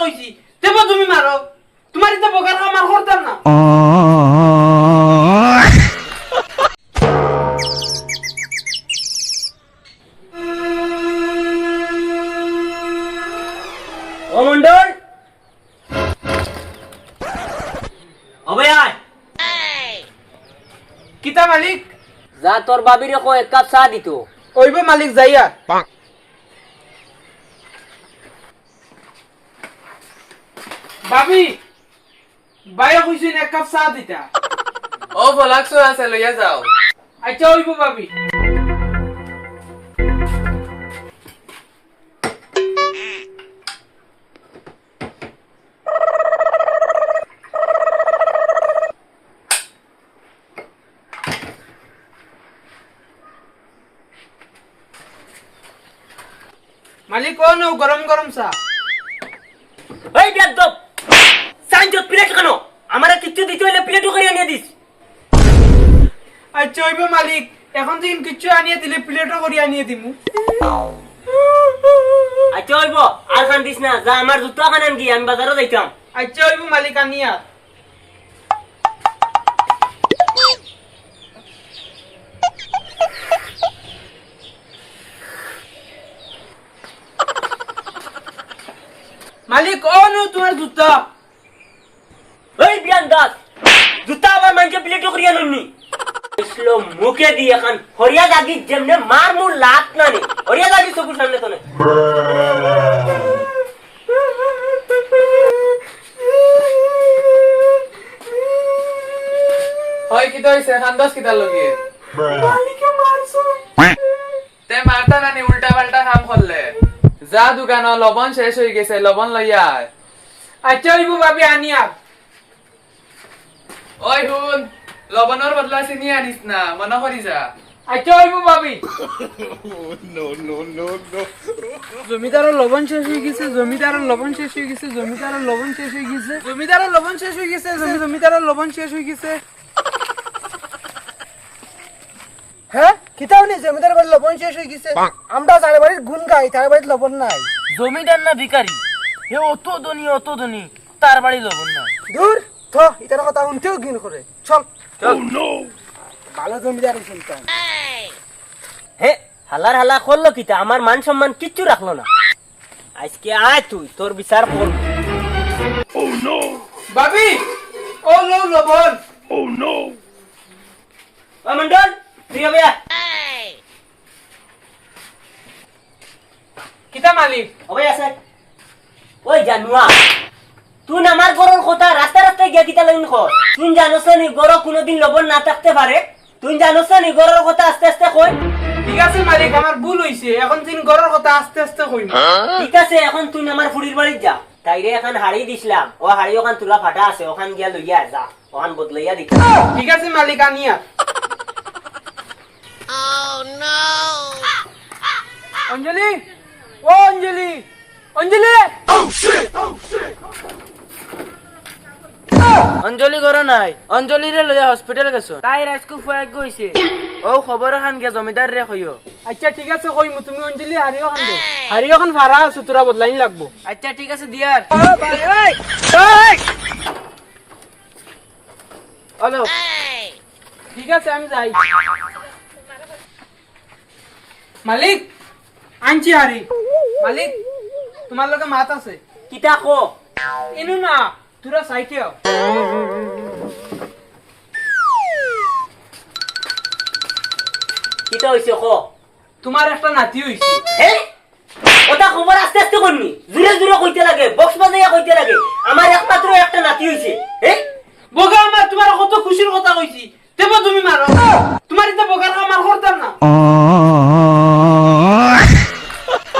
কইছি দেব তুমি মারো তোমার ইতে বকার আমার করতাম না ও মন্ডল ওবে আয় কিতা মালিক যা তোর বাবিরে কো এক কাপ চা দিতো ওইব মালিক যাইয়া ভাবি বাইরে কইছেন এক কাপ চা দিতা ও ফলাকসো আছে লইয়া যাও আচ্ছা ওইব ভাবি মালিক কোন গরম গরম চা এই বেয়াদব সাইন্স প্লেট কেন আমারে কিচ্ছু দিতে হইলে প্লেটও করে আনিয়ে দিস আচ্ছা ওইব মালিক এখন দিন কিচ্ছু আনিয়ে দিলে প্লেটও করে আনিয়ে দিমু আচ্ছা হইব আর খান দিস না যা আমার জুতা খান আনগি আমি বাজারে যাইতাম আচ্ছা ওইব মালিক আনিয়া মালিক ও নো তোমার জুতা এই বিয়ান দাস জুতা আবার মানকে প্লেটও করে আননি ইসলো মুখে দি এখন হরিয়া দাগি যেমনে মার মুর লাত না নে হরিয়া দাগি চকুর সামনে তো না হয় কি হইছে খানদাস কিতা লগে মালিকে মারছো তে মারতা নানি উল্টা পাল্টা কাম করলে যা দোকান লবণ শেষ হয়ে গেছে লবণ লইয়া আয় আচ্ছা ওইব ভাবি আনিয়া ওই হুন লবণের বদলা চিনি আনিস না মনে করি যা আচ্ছা ওইব ভাবি জমিদারের লবণ শেষ হয়ে গেছে জমিদারের লবণ শেষ হয়ে গেছে জমিদারের লবণ শেষ হয়ে গেছে জমিদারের লবণ শেষ হয়ে গেছে জমিদারের লবণ শেষ হয়ে গেছে হ্যাঁ কিতাও নেই জমিদার বাড়ির লবণ শেষ হয়ে গেছে আমরা তার বাড়ির গুণ গাই তার বাড়ির লবণ নাই জমিদার না ভিখারি হে অত ধনী তার বাড়ি লবণ না দূর থ এটার কথা শুনতেও ঘিন করে চল ভালো জমিদার শুনতাম হে হালার হালা করলো কিতা আমার মান সম্মান কিচ্ছু রাখলো না আজকে আয় তুই তোর বিচার কর ভাবি ও লো লবণ ও মন্ডল তুই হবে কিতা মালিক হবে আছে ওই জানুয়া তুই আমার গরুর কথা রাস্তা রাস্তায় গিয়া কিতা লাগিন কর তুই জানোস নি গরু কোনোদিন লবণ না থাকতে পারে তুই জানোস নি গরুর কথা আস্তে আস্তে কই ঠিক আছে মালিক আমার ভুল হইছে এখন দিন গরর কথা আস্তে আস্তে কইম ঠিক আছে এখন তুই আমার ফুড়ির বাড়ি যা তাইরে এখন হাড়ি দিছিলাম ও হাড়ি ওখান তুলা ফাটা আছে ওখান গিয়া লইয়া যা ওখান বদলাইয়া দিতে ঠিক আছে মালিক আনিয়া অঞ্জলি ও অঞ্জলি অঞ্জলি অঞ্জলি ঘরে নাই অঞ্জলিরে লইয়া হসপিটাল গেছো তাই রাজকু ফুয়াক গইছে ও খবর খান গে জমিদার রে কইও আচ্ছা ঠিক আছে কইমু তুমি অঞ্জলি হারিও খান দে হারিও খান ভাড়া আছে তোরা বদলাইন লাগবো আচ্ছা ঠিক আছে দিয়ার হ্যালো ঠিক আছে আমি যাই মালিক আনছি হারি মালিক তোমার লগে মাত আছে কিতা কো ইনু না তোরা সাইকেও কিতা হইছে কো তোমার একটা নাতি হইছে হে ওটা খবর আস্তে আস্তে করনি